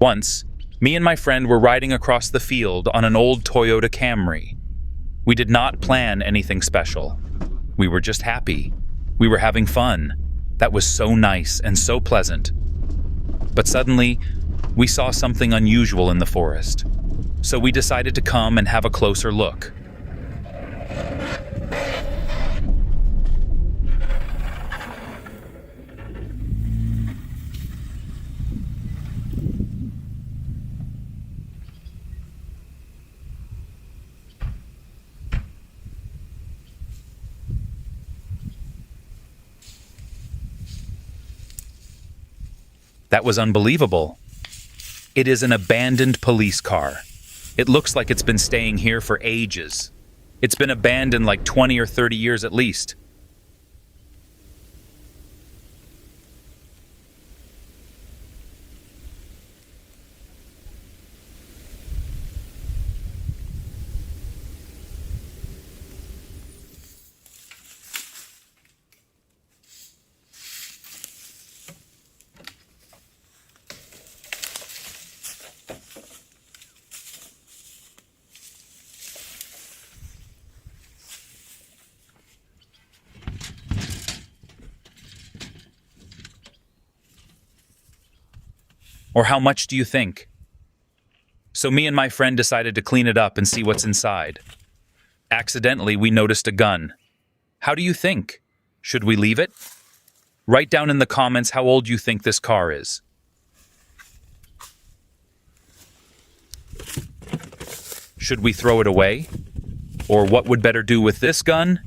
Once, me and my friend were riding across the field on an old Toyota Camry. We did not plan anything special. We were just happy. We were having fun. That was so nice and so pleasant. But suddenly, we saw something unusual in the forest. So we decided to come and have a closer look. That was unbelievable. It is an abandoned police car. It looks like it's been staying here for ages. It's been abandoned like 20 or 30 years at least. Or how much do you think? So me and my friend decided to clean it up and see what's inside. Accidentally, we noticed a gun. How do you think? Should we leave it? Write down in the comments how old you think this car is. Should we throw it away? Or what would better do with this gun?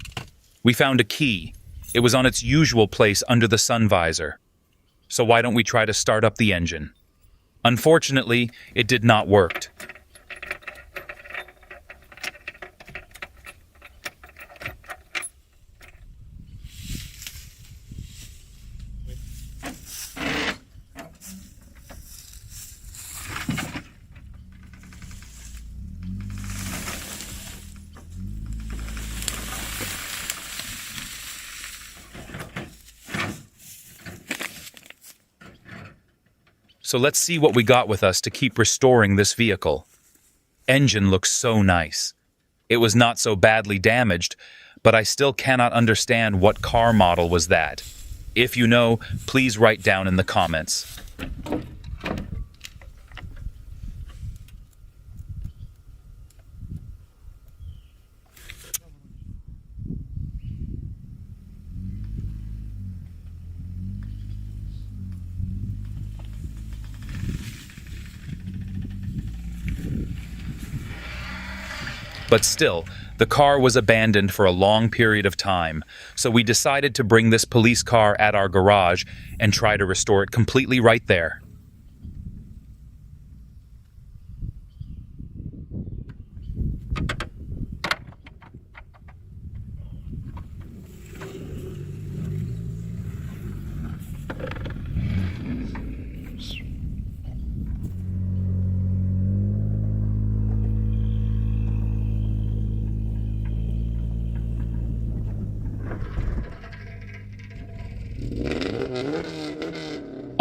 We found a key. It was on its usual place under the sun visor. So why don't we try to start up the engine? Unfortunately, it did not work. So let's see what we got with us to keep restoring this vehicle. Engine looks so nice. It was not so badly damaged, but I still cannot understand what car model was that. If you know, please write down in the comments. But still, the car was abandoned for a long period of time, so we decided to bring this police car at our garage and try to restore it completely right there.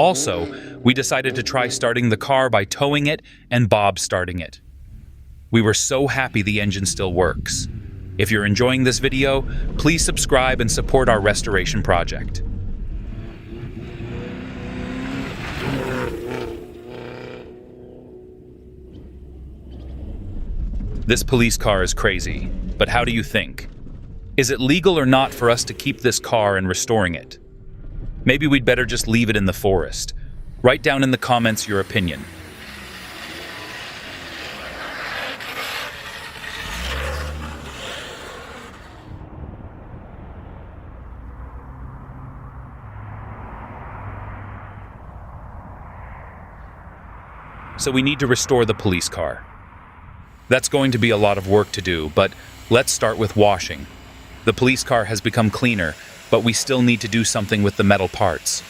Also, we decided to try starting the car by towing it and Bob starting it. We were so happy the engine still works. If you're enjoying this video, please subscribe and support our restoration project. This police car is crazy, but how do you think? Is it legal or not for us to keep this car and restoring it? Maybe we'd better just leave it in the forest. Write down in the comments your opinion. So we need to restore the police car. That's going to be a lot of work to do, but let's start with washing. The police car has become cleaner, but we still need to do something with the metal parts.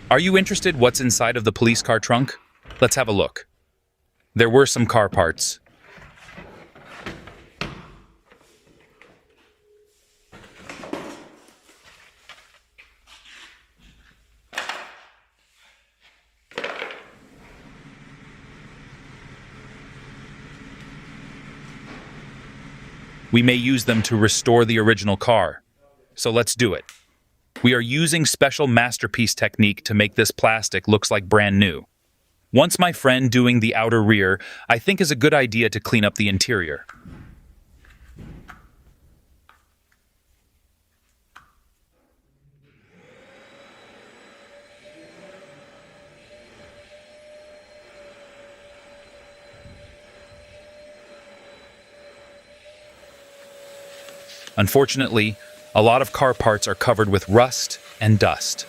Are you interested what's inside of the police car trunk? Let's have a look. There were some car parts. We may use them to restore the original car. So let's do it. We are using special masterpiece technique to make this plastic looks like brand new. Once my friend doing the outer rear, I think is a good idea to clean up the interior. Unfortunately, a lot of car parts are covered with rust and dust.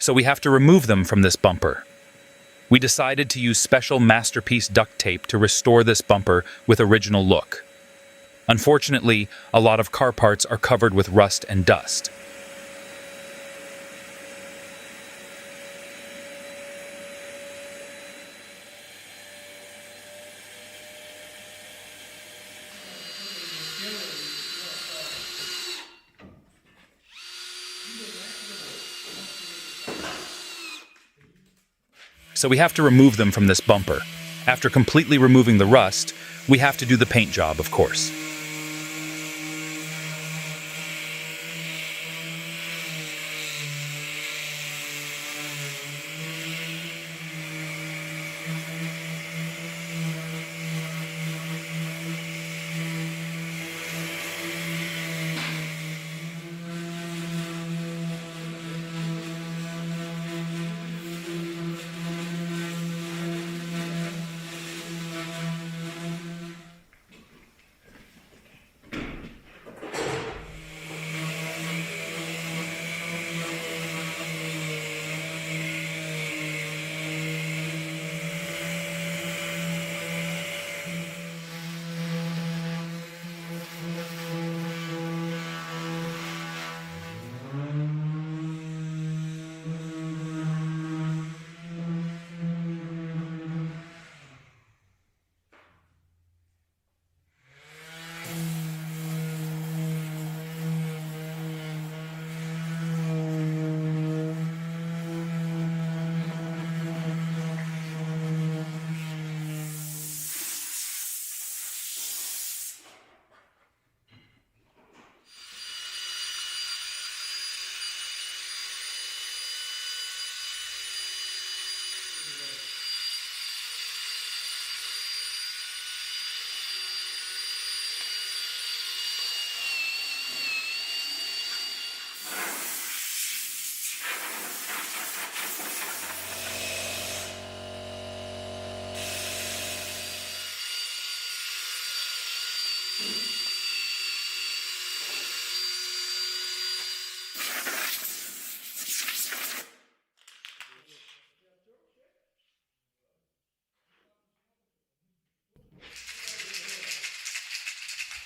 So we have to remove them from this bumper. We decided to use special masterpiece duct tape to restore this bumper with original look. Unfortunately, a lot of car parts are covered with rust and dust. So we have to remove them from this bumper. After completely removing the rust, we have to do the paint job, of course.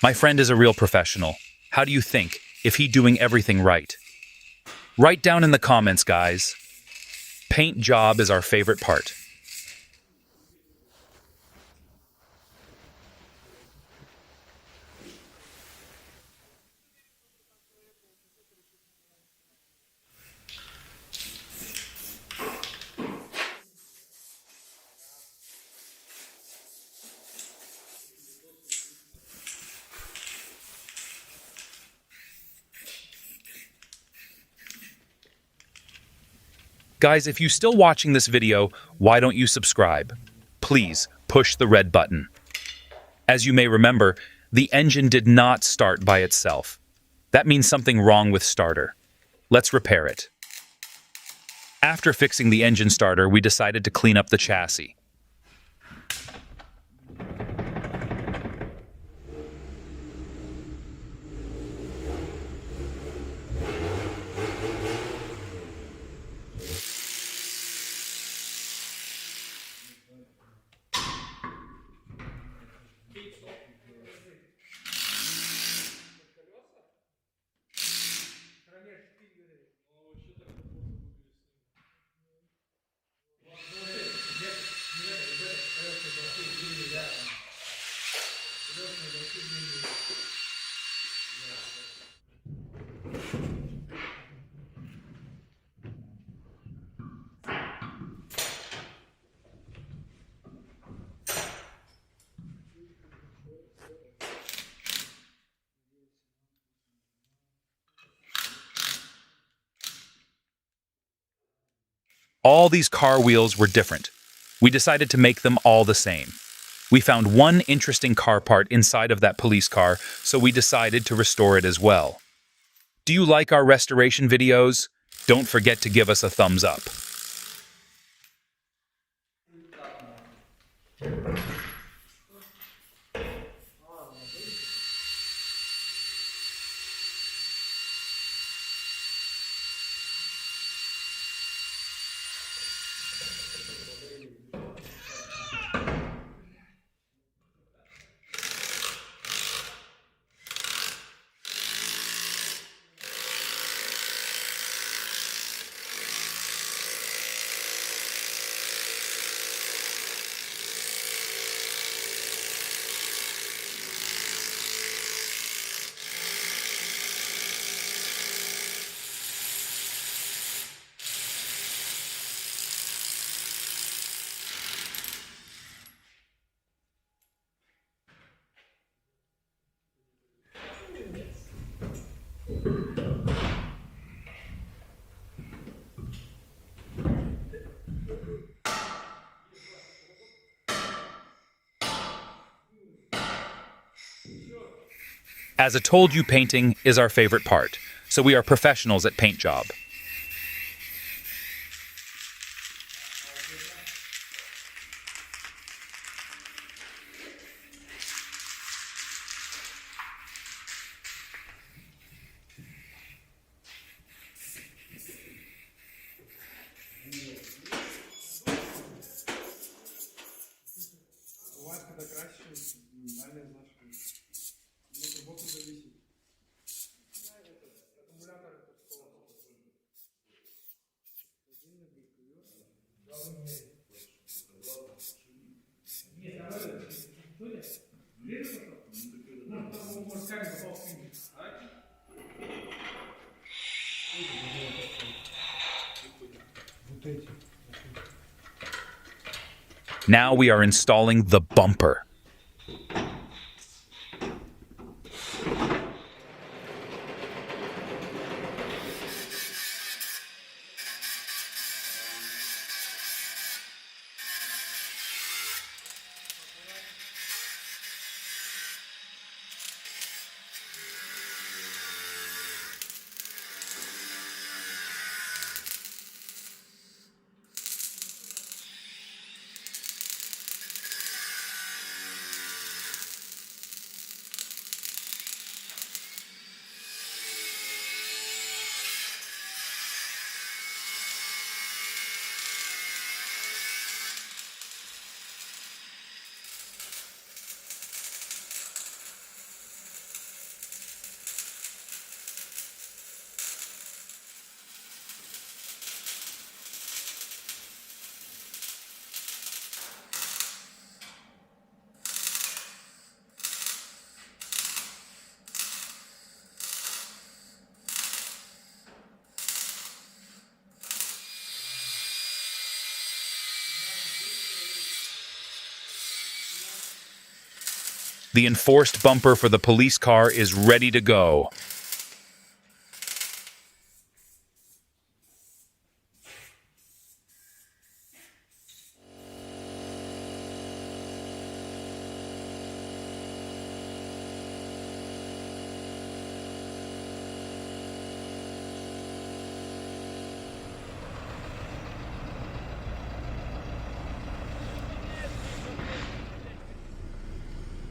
My friend is a real professional. How do you think, if he doing everything right? Write down in the comments, guys. Paint job is our favorite part. Guys, if you're still watching this video, why don't you subscribe? Please push the red button. As you may remember, the engine did not start by itself. That means something wrong with starter. Let's repair it. After fixing the engine starter, we decided to clean up the chassis. All these car wheels were different. We decided to make them all the same. We found one interesting car part inside of that police car, so we decided to restore it as well. Do you like our restoration videos? Don't forget to give us a thumbs up. As I told you, painting is our favorite part, so we are professionals at paint job. Now we are installing the bumper. The enforced bumper for the police car is ready to go.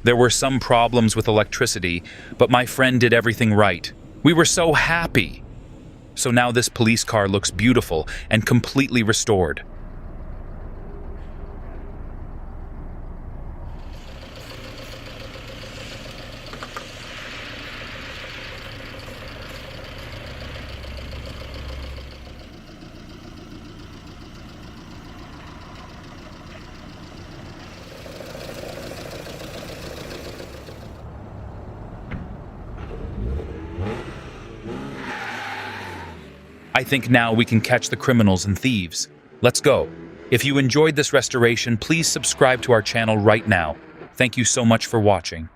There were some problems with electricity, but my friend did everything right. We were so happy. So now this police car looks beautiful and completely restored. I think now we can catch the criminals and thieves. Let's go. If you enjoyed this restoration, please subscribe to our channel right now. Thank you so much for watching.